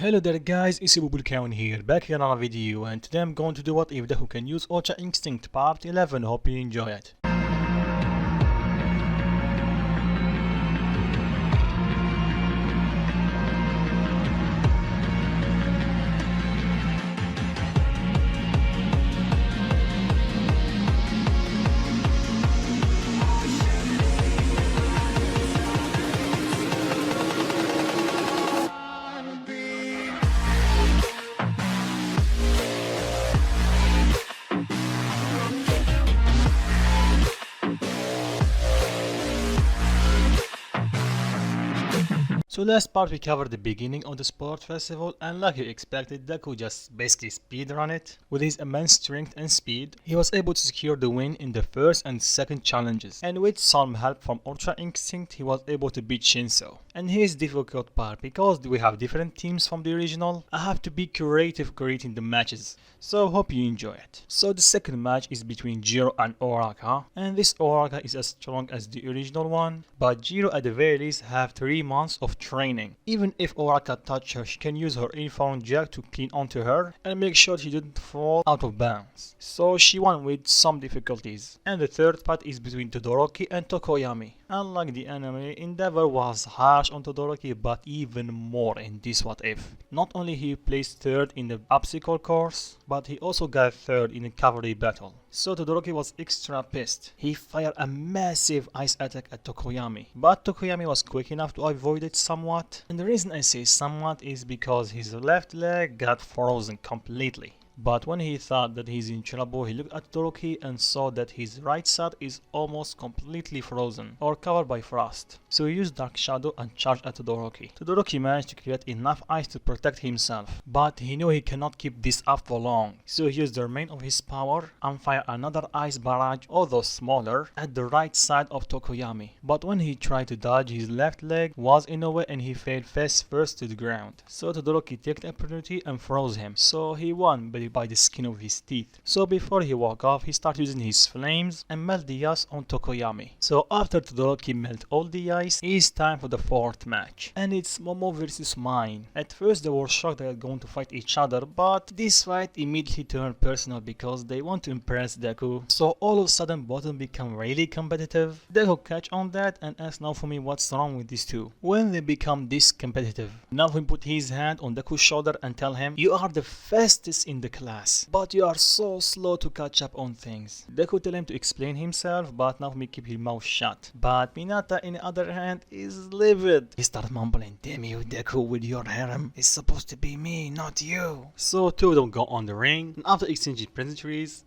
Hello there guys, it's Tokoyami here, back in another video, and today I'm going to do what if Deku can use Ultra Instinct part 11, hope you enjoy it. So last part we covered the beginning of the sport festival, and like you expected, Deku just basically speedrun it. With his immense strength and speed, he was able to secure the win in the first and second challenges, and with some help from Ultra Instinct he was able to beat Shinso. And here's the difficult part, because we have different teams from the original, I have to be creative creating the matches, so hope you enjoy it. So the second match is between Jiro and Oraka, and this Oraka is as strong as the original one, but Jiro at the very least have 3 months of training. Even if Oraka touch her, she can use her earphone jack to cling onto her and make sure she didn't fall out of bounds. So she won with some difficulties. And the third part is between Todoroki and Tokoyami. Unlike the anime, Endeavor was harsh on Todoroki, but even more in this what if. Not only he placed third in the obstacle course, but he also got third in the cavalry battle. So Todoroki was extra pissed. He fired a massive ice attack at Tokoyami, but Tokoyami was quick enough to avoid it somewhat. And the reason I say somewhat is because his left leg got frozen completely. But when he thought that he's in trouble, he looked at Todoroki and saw that his right side is almost completely frozen or covered by frost. So he used Dark Shadow and charged at Todoroki. Todoroki managed to create enough ice to protect himself, but he knew he cannot keep this up for long. So he used the remainder of his power and fired another ice barrage, although smaller, at the right side of Tokoyami. But when he tried to dodge, his left leg was in the way and he fell face first to the ground. So Todoroki took the opportunity and froze him. So he won by the skin of his teeth. So before he walked off, he started using his flames and melt the ice on Tokoyami. So after Todoroki melt all the ice, it's time for the fourth match. And it's Momo versus Mine. At first they were shocked they were going to fight each other, but this fight immediately turned personal because they want to impress Deku. So all of a sudden both of them become really competitive. Deku catch on that and asks Nobufumi what's wrong with these two. When they become this competitive, Nobufumi put his hand on Deku's shoulder and tell him, "You are the fastest in the class, but you are so slow to catch up on things." Deku tell him to explain himself, but Nobufumi keep his mouth shut. But Minata, on the other hand, is livid. He starts mumbling, "Damn you, Deku, with your harem. It's supposed to be me, not you." So two of them go on the ring, and after exchanging pleasantries,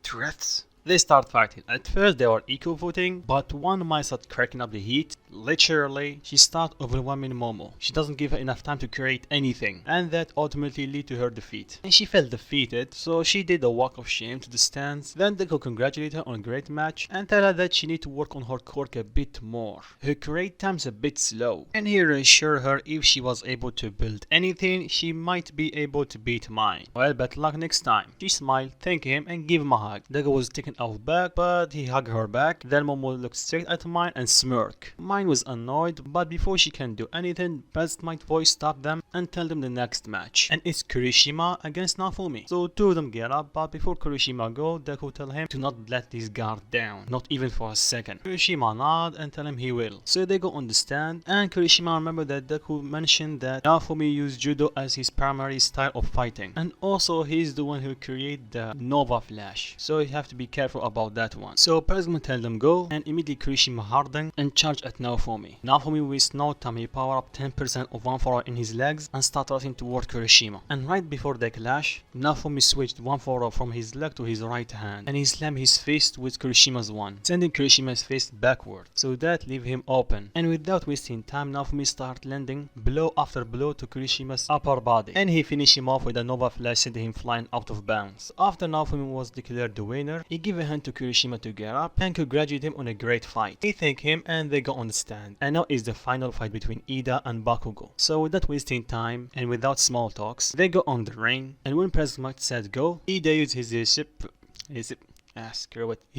threats, they start fighting. At first they were equal footing, but one might start cracking up the heat. Literally, she starts overwhelming Momo. She doesn't give her enough time to create anything, and that ultimately lead to her defeat. And she felt defeated, so she did a walk of shame to the stands. Then Deku congratulated her on a great match and tell her that she need to work on her quirk a bit more. Her create time's a bit slow, and he reassured her if she was able to build anything, she might be able to beat Mine. Well, better luck next time. She smiled, thanked him, and gave him a hug. Deku was taken out back, but he hugged her back. Then Momo looked straight at Mine and smirked. Mine was annoyed, but before she can do anything, President voice stopped them and tell them the next match. And it's Kirishima against Nobufumi. So two of them get up, but before Kirishima go, Deku tell him to not let his guard down, not even for a second. Kirishima nod and tell him he will. So they go on the stand, and Kirishima remember that Deku mentioned that Nobufumi used judo as his primary style of fighting, and also he's the one who created the Nova Flash, so you have to be careful about that one. So President tell them go, and immediately Kirishima hardened and charged at Nobufumi. Nobufumi with no time he power up 10% of one for in his legs and start rushing toward Kirishima. And right before they clash, Nobufumi switched one for from his leg to his right hand, and he slammed his fist with Kirishima's one, sending Kirishima's fist backward, so that leave him open. And without wasting time, Nobufumi start landing blow after blow to Kirishima's upper body, and he finished him off with a Nova Flash, sending him flying out of bounds. After Nobufumi was declared the winner, he gave a hand to Kirishima to get up and congratulate him on a great fight. He thanked him and they go on the stand. And now is the final fight between Ida and Bakugo. So without wasting time and without small talks, they go on the ring, and when President said go, Ida used he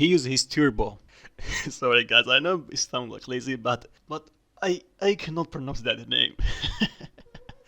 used his turbo. Sorry guys, I know it sounds like lazy, but I cannot pronounce that name.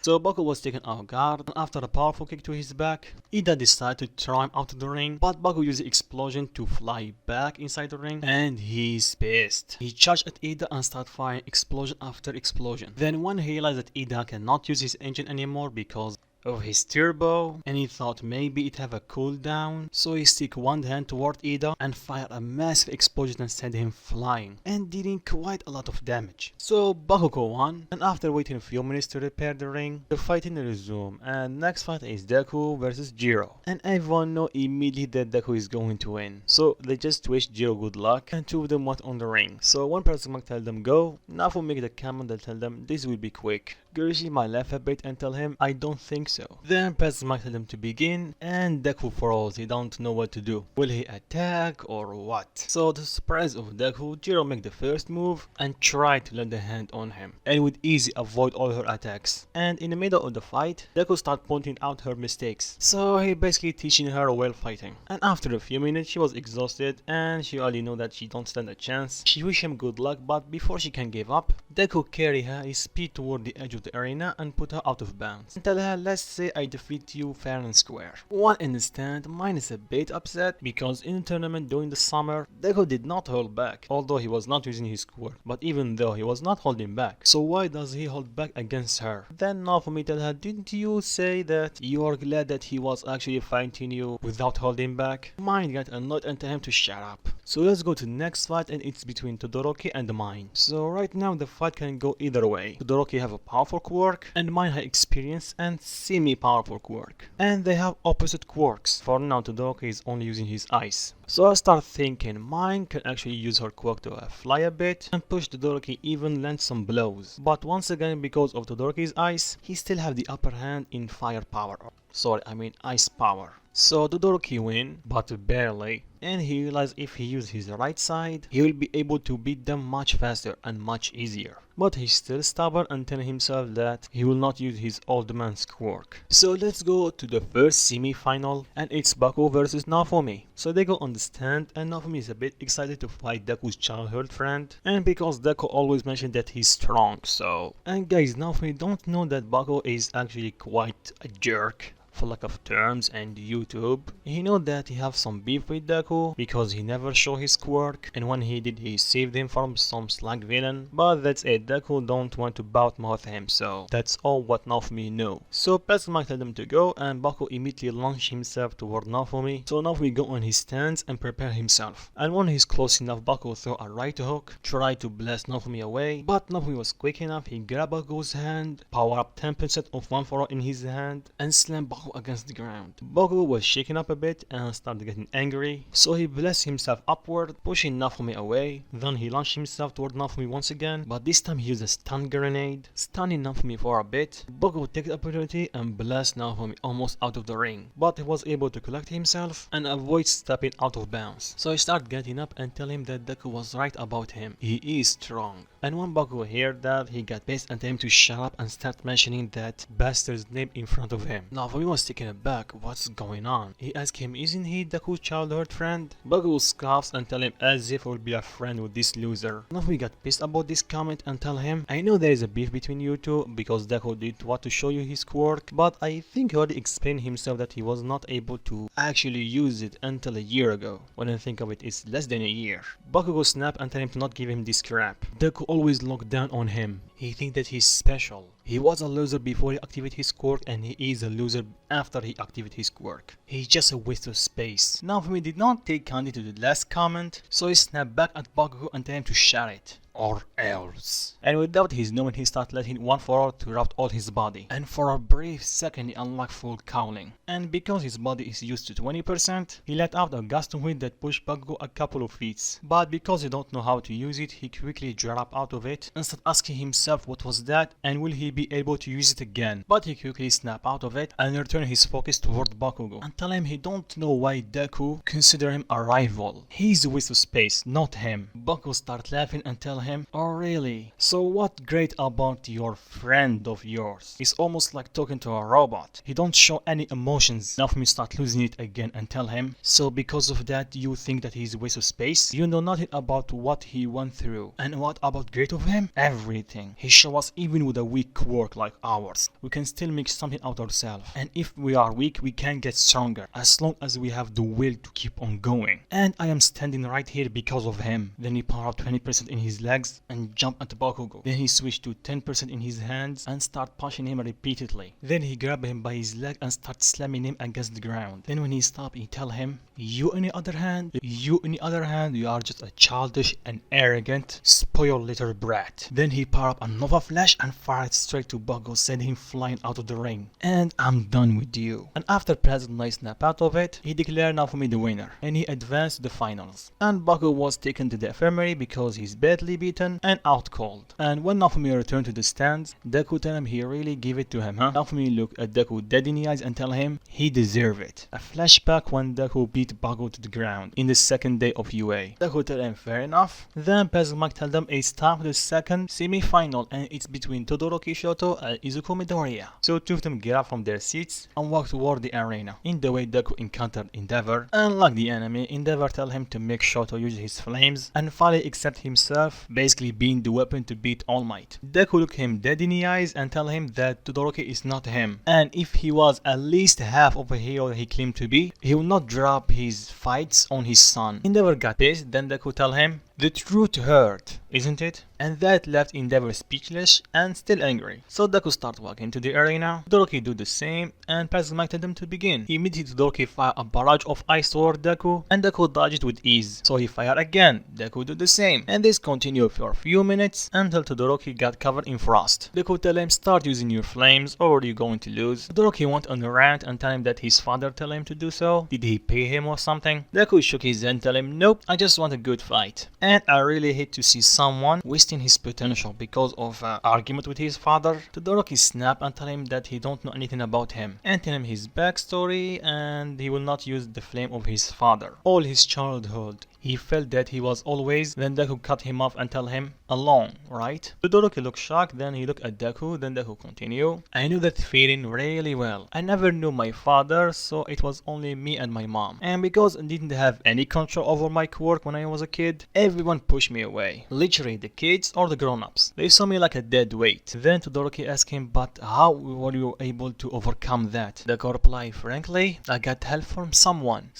So Bogo was taken off guard, and after a powerful kick to his back, Ida decided to throw him out of the ring, but Bogo used the explosion to fly back inside the ring, and he's pissed. He charged at Ida and started firing explosion after explosion. Then when he realized that Ida cannot use his engine anymore because of his turbo, and he thought maybe it have a cooldown, so he stick one hand toward Ida and fire a massive explosion and send him flying and dealing quite a lot of damage. So Bakugo won, and after waiting a few minutes to repair the ring, the fighting resumed, and next fight is Deku versus Jiro, and everyone know immediately that Deku is going to win, so they just wish Jiro good luck, and two of them went on the ring. So one person tell them go, Nafu make the comment that tell them this will be quick. Kirishima laugh a bit and tell him I don't think so. Then President Mike tell him to begin, and Deku froze. He don't know what to do. Will he attack or what? So to the surprise of Deku, Jiro make the first move and try to land the hand on him, and would easily avoid all her attacks. And in the middle of the fight, Deku start pointing out her mistakes. So he basically teaching her while fighting. And after a few minutes, she was exhausted and she already know that she don't stand a chance. She wish him good luck, but before she can give up, Deku carry her his speed toward the edge of the arena and put her out of bounds. And tell her, let's say I defeat you fair and square. One in the stand, mine is a bit upset because in the tournament during the summer, Deku did not hold back, although he was not using his quirk, but even though he was not holding back. So why does he hold back against her? Then Nobufumi tell her, didn't you say that you are glad that he was actually fighting you without holding back? Mine got annoyed and tell him to shut up. So let's go to the next fight, and it's between Todoroki and Mine. So right now the fight can go either way. Todoroki have a powerful quirk and Mine have experience and semi-powerful quirk. And they have opposite quirks. For now Todoroki is only using his ice. So I start thinking Mine can actually use her quirk to fly a bit and push Todoroki even land some blows. But once again, because of Todoroki's ice, he still have the upper hand in fire power. Sorry, I mean ice power. So Todoroki win, but barely, and he realized if he uses his right side, he will be able to beat them much faster and much easier. But he's still stubborn and telling himself that he will not use his old man's quirk. So let's go to the first semi-final, and it's Bogo versus Nobufumi. So they go on the stand, and Nobufumi is a bit excited to fight Deku's childhood friend, and because Deku always mentioned that he's strong, so... And guys, Nobufumi don't know that Bogo is actually quite a jerk. For lack of terms and YouTube, he know that he have some beef with Deku because he never show his quirk, and when he did, he saved him from some slag villain, but that's it. Deku don't want to bout mouth him, so that's all what Nobufumi know. So President tell them to go, and Bogo immediately launch himself toward Nobufumi. So Nobufumi go on his stance and prepare himself, and when he's close enough, Bogo throw a right hook, try to blast Nobufumi away, but Nobufumi was quick enough. He grab Bogo's hand, power up 10% of one for all in his hand, and slam Bogo against the ground. Bogo was shaken up a bit and started getting angry, so he blessed himself upward, pushing Nobufumi away. Then he launched himself toward Nobufumi once again, but this time he used a stun grenade, stunning Nobufumi for a bit. Bogo took the opportunity and blast Nobufumi almost out of the ring, but he was able to collect himself and avoid stepping out of bounds. So he started getting up and tell him that Deku was right about him. He is strong. And when Bogo heard that, he got pissed and told him to shut up and start mentioning that bastard's name in front of him. Nobufumi was taken aback. What's going on? He asked him, isn't he Deku's childhood friend? Bogo scoffs and tell him as if he would be a friend with this loser. Nobufumi got pissed about this comment and tell him, I know there is a beef between you two because Deku did want to show you his quirk, but I think he already explained himself that he was not able to actually use it until a year ago. When I think of it, it's less than a year. Bogo snapped and tell him to not give him this crap. Deku always looked down on him. He thinks that he's special. He was a loser before he activated his quirk, and he is a loser after he activated his quirk. He's just a waste of space. Nobufumi did not take kindly to the last comment, so he snapped back at Bogo and told him to shut it. Or else. And without his knowing, he started letting one for all to wrap all his body. And for a brief second, he unlocked full cowling. And because his body is used to 20%, he let out a gust of wind that pushed Bogo a couple of feet. But because he don't know how to use it, he quickly dropped out of it and started asking himself what was that and will he be able to use it again. But he quickly snapped out of it and returned his focus toward Bogo and tell him he don't know why Deku consider him a rival. He's a waste of space, not him. Bogo started laughing and tell him him, "Oh really? So what great about your friend of yours? It's almost like talking to a robot. He don't show any emotions." Nobufumi start losing it again and tell him, "So because of that you think that he's a waste of space? You know nothing about what he went through. And what about great of him? Everything. He show us even with a weak quirk like ours, we can still make something out ourselves. And if we are weak, we can get stronger as long as we have the will to keep on going. And I am standing right here because of him." Then he power up 20% in his legs and jump at Bogo. Then he switched to 10% in his hands and start pushing him repeatedly. Then he grabbed him by his leg and start slamming him against the ground. Then when he stopped, he tell him, you on the other hand, you are just a childish and arrogant, spoiled little brat." Then he power up a Nova Flash and fired straight to Bogo, sending him flying out of the ring. "And I'm done with you." And after President nice snap out of it, he declared Nobufumi the winner, and he advanced to the finals. And Bogo was taken to the infirmary because he's badly beaten and out cold. And when Nobufumi returned to the stands, Deku tell him he really gave it to him, huh? Nobufumi looked at Deku dead in the eyes and tell him he deserved it. A flashback when Deku beat Bogo to the ground in the second day of UA. Deku tell him fair enough. Then President Mike tell them it's time for the second semi-final, and it's between Todoroki Shoto and Izuku Midoriya. So two of them get up from their seats and walk toward the arena. In the way, Deku encountered Endeavor, and like the enemy, Endeavor tell him to make Shoto use his flames and finally accept himself, basically being the weapon to beat All Might. Deku look him dead in the eyes and tell him that Todoroki is not him, and if he was at least half of a hero he claimed to be, he will not drop his fights on his son. Endeavor got pissed. Then Deku tell him, "The truth hurt, isn't it?" And that left Endeavor speechless and still angry. So Deku start walking to the arena. Todoroki do the same, and President Mike tell them to begin. Immediately Todoroki fire a barrage of ice toward Deku, and Deku dodge it with ease. So he fire again. Deku do the same, and this continued for a few minutes until Todoroki got covered in frost. Deku tell him, "Start using your flames or you're going to lose." Todoroki went on a rant and tell him that his father tell him to do so. Did he pay him or something? Deku shook his head and tell him, "Nope, I just want a good fight." And I really hate to see someone wasting his potential because of an argument with his father. Todoroki snap and tell him that he don't know anything about him, and tell him his backstory and he will not use the flame of his father. All his childhood, he felt that he was always. Then Deku cut him off and tell him, "Alone, right?" Todoroki looked shocked, then he looked at Deku, then Deku continue. "I knew that feeling really well. I never knew my father, so it was only me and my mom. And because I didn't have any control over my quirk when I was a kid, everyone pushed me away. Literally, the kids or the grown-ups. They saw me like a dead weight." Then Todoroki asked him, "But how were you able to overcome that?" Deku replied, "Frankly, I got help from someone.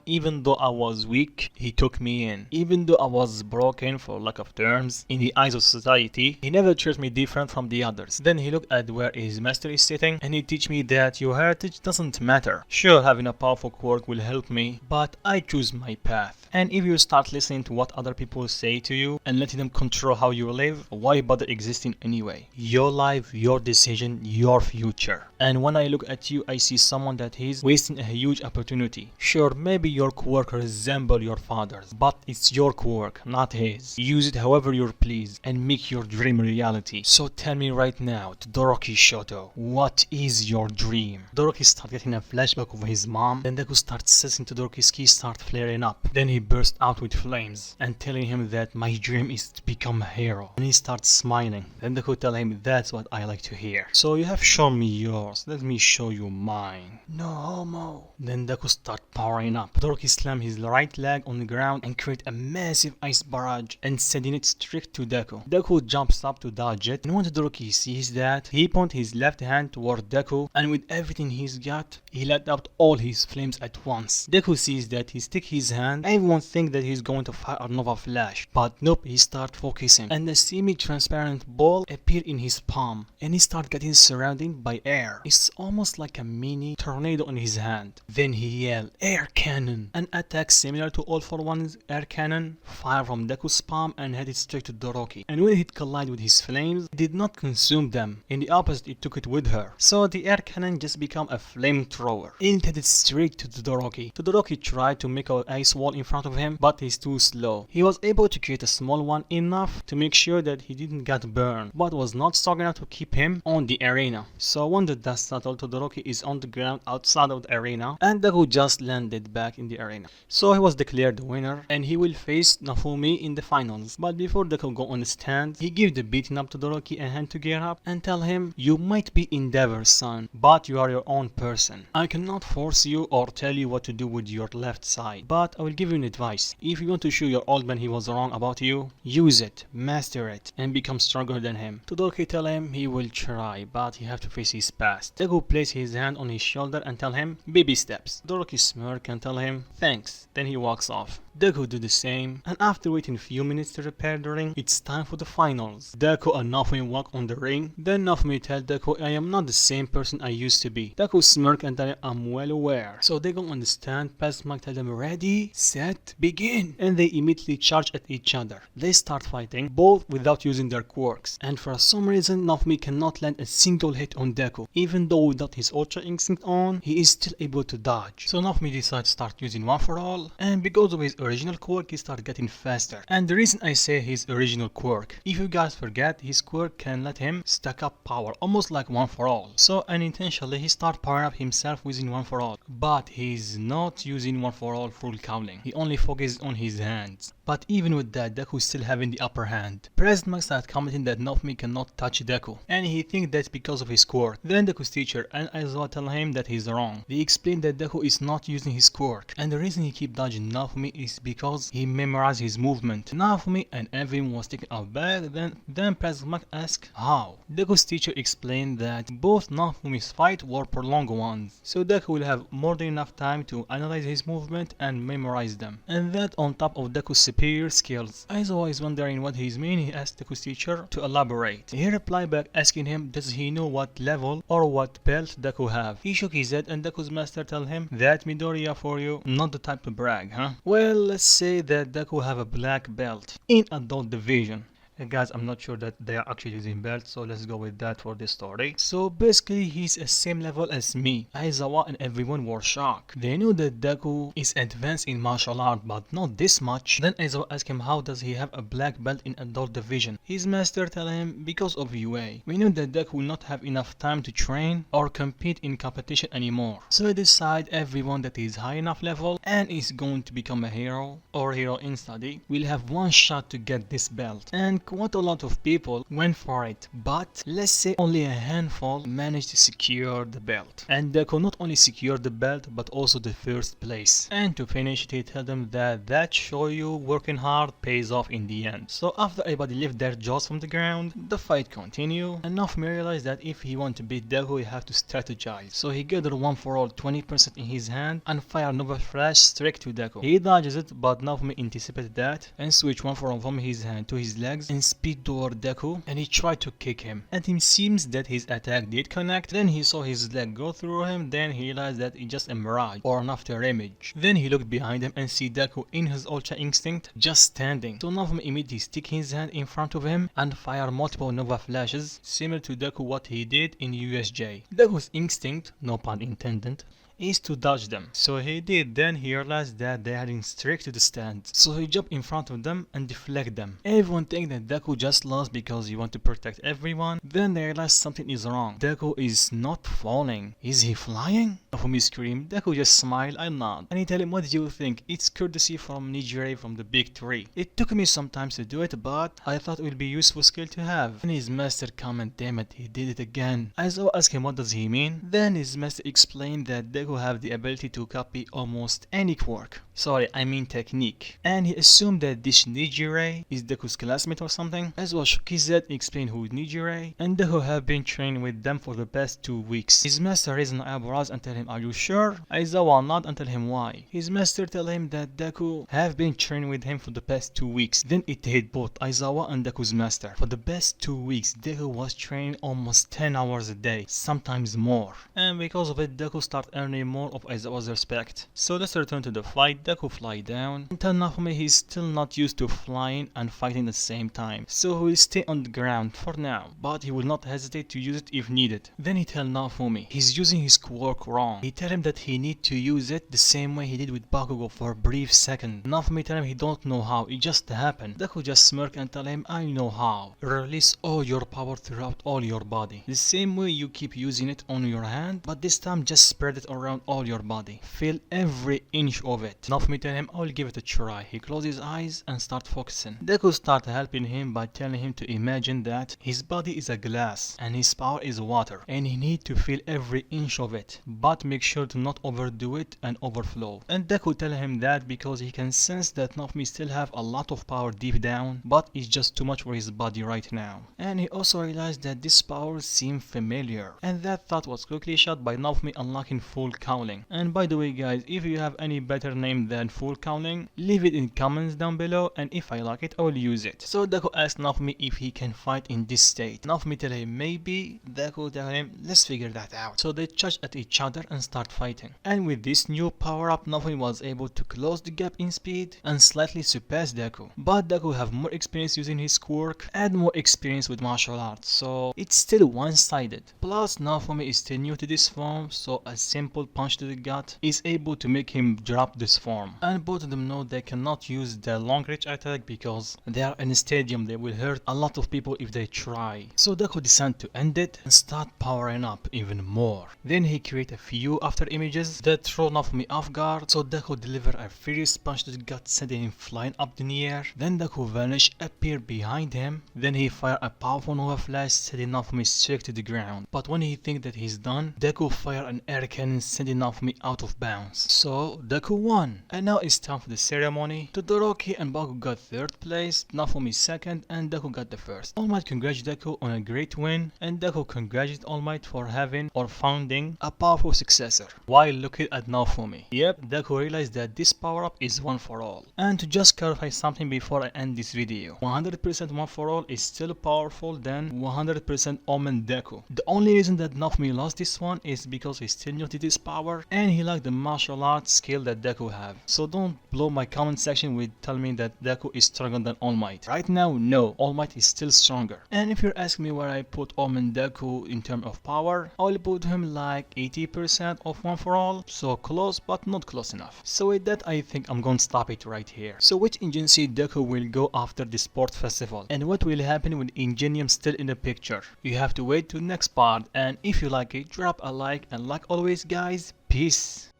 Even though I was weak, he took me in. Even though I was broken, for lack of terms, in the eyes of society, he never treated me different from the others." Then he looked at where his master is sitting, and he teach me that your heritage doesn't matter. Sure, having a powerful quirk will help me, but I choose my path. And if you start listening to what other people say to you and letting them control how you live, why bother existing anyway? Your life, your decision, your future. And when I look at you, I see someone that is wasting a huge opportunity. Sure, maybe your quirk resembles your father's, but it's your quirk, not his. Use it however you please and make your dream reality. So tell me right now, Todoroki Shoto, what is your dream?" Todoroki start getting a flashback of his mom. Then Deku starts sensing Todoroki's ki start flaring up. Then he burst out with flames and telling him that my dream is to become a hero. And he starts smiling. Then Deku tell him, "That's what I like to hear. So you have shown me yours, let me show you mine. No homo." Then Deku start powering up. Todoroki slam his right leg on the ground and create a massive ice barrage and sending it straight to Deku. Deku jumps up to dodge it, and when Todoroki sees that, he points his left hand toward Deku, and with everything he's got, he let out all his flames at once. Deku sees that, he stick his hand. Everyone think that he's going to fire a Nova Flash, but nope, he start focusing, and a semi-transparent ball appear in his palm, and he start getting surrounded by air. It's almost like a mini tornado in his hand. Then he yell, "Air cannon!" An attack similar to All for One's air cannon fire from Deku's palm and headed straight to Todoroki. And when it collided with his flames, it did not consume them. In the opposite, it took it with her. So the air cannon just became a flamethrower. It headed straight to Todoroki. Todoroki tried to make an ice wall in front of him, but he's too slow. He was able to create a small one enough to make sure that he didn't get burned, but was not strong enough to keep him on the arena. So when the dust settled, Todoroki is on the ground outside of the arena, and Deku just landed back in the arena. So he was declared the winner. winner and he will face Nobufumi in the finals. But before Deku go on the stand, he give the beaten up Todoroki a hand to gear up and tell him, you might be Endeavor's son, but you are your own person. I cannot force you or tell you what to do with your left side, but I will give you an advice. If you want to show your old man he was wrong about you, use it, master it, and become stronger than him. Todoroki tell him he will try, but he have to face his past. Deku place his hand on his shoulder and tell him, baby steps. Todoroki smirk and tell him, thanks, then he walks off. Deku do the same, and after waiting a few minutes to repair the ring, it's time for the finals. Deku and Nobufumi walk on the ring, then Nobufumi tell Deku, I am not the same person I used to be. Deku smirk and tell him, I'm well aware. So they go on the stand, past Mike tell them, ready, set, begin. And they immediately charge at each other. They start fighting, both without using their quirks. And for some reason, Nobufumi cannot land a single hit on Deku. Even though without his Ultra Instinct on, he is still able to dodge. So Nobufumi decides to start using One For All, and because of his original quirk, he started getting faster. And the reason I say his original quirk, if you guys forget, his quirk can let him stack up power, almost like One For All. So unintentionally, he started powering up himself using One For All. But he's not using One For All full cowling. He only focuses on his hands. But even with that, Deku is still having the upper hand. President Max started commenting that Nobufumi cannot touch Deku, and he thinks that's because of his quirk. Then Deku's teacher and Aizawa tell him that he's wrong. They explain that Deku is not using his quirk, and the reason he keep dodging Nobufumi is because he memorized his movement. Nobufumi and everyone was taken aback. Then President Max asked how. Deku's teacher explained that both Nobufumi's fight were prolonged ones, so Deku will have more than enough time to analyze his movement and memorize them, and that on top of Deku's superior skills. Aizawa is wondering what he's mean. He asked Deku's teacher to elaborate. He replied back asking him does he know what level or what belt Deku have. He shook his head and Deku's master tell him that Midoriya for you, not the type to brag, huh? Well, let's say that Deku have a black belt in adult division. Guys, I'm not sure that they are actually using belts, so let's go with that for this story. So basically, he's the same level as me. Aizawa and everyone were shocked. They knew that Deku is advanced in martial art, but not this much. Then Aizawa asked him how does he have a black belt in adult division. His master tell him because of UA. We knew that Deku will not have enough time to train or compete in competition anymore. So he decide everyone that is high enough level and is going to become a hero or hero in study will have one shot to get this belt. And quite a lot of people went for it, but let's say only a handful managed to secure the belt. And Deku not only secured the belt but also the first place. And to finish it, he told them that show you working hard pays off in the end. So after everybody lift their jaws from the ground, the fight continued, and Nobufumi realized that if he want to beat Deku, he have to strategize. So he gathered One For All 20% in his hand and fired Nova Flash straight to Deku. He dodges it, but Nobufumi anticipated that and switched One For All from his hand to his legs and speed toward Deku, and he tried to kick him. And it seems that his attack did connect. Then he saw his leg go through him. Then he realized that it's just a mirage or an after image. Then he looked behind him and see Deku in his Ultra Instinct just standing. So Nobufumi immediately stick his hand in front of him and fire multiple Nova Flashes, similar to Deku what he did in USJ. Deku's instinct, no pun intended, is to dodge them. So he did. Then he realized that they are heading straight to the stand. So he jumped in front of them and deflect them. Everyone think that Deku just lost because he want to protect everyone. Then they realize something is wrong. Deku is not falling. Is he flying? Nobufumi screamed. Deku just smiled and nod. And he tell him, what do you think? It's courtesy from Nijire from the big tree. It took me some time to do it, but I thought it would be a useful skill to have. And his master comment, damn it, he did it again. Aizawa asked him what does he mean. Then his master explained that Deku have the ability to copy almost any quirk. Sorry, I mean technique. And he assumed that this Nijire is Deku's classmate or something. Aizawa shook his head, explained who is Nijire, and Deku have been training with them for the past 2 weeks. His master raised an eyebrows and tell him, are you sure? Aizawa nod and tell him why. His master tell him that Deku have been training with him for the past 2 weeks. Then it hit both Aizawa and Deku's master. For the past 2 weeks, Deku was training almost 10 hours a day, sometimes more. And because of it, Deku start earning more of Aizawa's respect. So let's return to the fight. Deku fly down and tell Nobufumi he's still not used to flying and fighting at the same time. So he will stay on the ground for now, but he will not hesitate to use it if needed. Then he tell Nobufumi he's using his quirk wrong. He tell him that he need to use it the same way he did with Bogo for a brief second. Nobufumi tell him he don't know how, it just happened. Deku just smirk and tell him, I know how. Release all your power throughout all your body. The same way you keep using it on your hand, but this time just spread it around all your body. Feel every inch of it. Nofumi tell him, I'll give it a try. He closes his eyes and start focusing. Deku start helping him by telling him to imagine that his body is a glass and his power is water and he need to feel every inch of it, but make sure to not overdo it and overflow. And Deku tell him that because he can sense that Nofumi still have a lot of power deep down, but it's just too much for his body right now. And he also realized that this power seemed familiar, and that thought was quickly shot by Nofumi unlocking full cowling. And by the way guys, if you have any better name than full cowling, leave it in comments down below, and if I like it I will use it. So Deku asked Nofumi if he can fight in this state. Nofumi tell him maybe. Deku tell him let's figure that out. So they charge at each other and start fighting. And with this new power up, Nofumi was able to close the gap in speed and slightly surpass Deku. But Deku have more experience using his quirk and more experience with martial arts, so it's still one-sided. Plus Nofumi is still new to this form, so a simple punch to the gut is able to make him drop this form. And both of them know they cannot use the long range attack because they are in a stadium, they will hurt a lot of people if they try. So Deku decided to end it and start powering up even more. Then he create a few after images that throw Nofumi off guard, so Deku deliver a furious punch to the gut, sending him flying up in the air. Then Deku vanish, appear behind him. Then he fire a powerful Nova Flash, sending Nofumi straight to the ground. But when he think that he's done, Deku fire an air cannon, sending Nofumi out of bounds. So Deku won. And now it's time for the ceremony. Todoroki and Bogo got third place, Nofumi second, and Deku got the first. All Might congratulated Deku on a great win, and Deku congratulated All Might for having or founding a powerful successor. While looking at Nofumi, yep, Deku realized that this power up is one for all. And to just clarify something before I end this video, 100% one for all is still powerful than 100% Omen Deku. The only reason that Nofumi lost this one is because he still new to this power and he liked the martial arts skill that Deku have. So don't blow my comment section with telling me that Deku is stronger than All Might. Right now, no, All Might is still stronger. And if you're asking me where I put Omen Deku in terms of power, I will put him like 80% of one for all, so close but not close enough. So with that, I think I'm gonna stop it right here. So which agency Deku will go after the sport festival, and what will happen with Ingenium still in the picture? You have to wait to next part, and if you like it, drop a like, and like always guys, peace.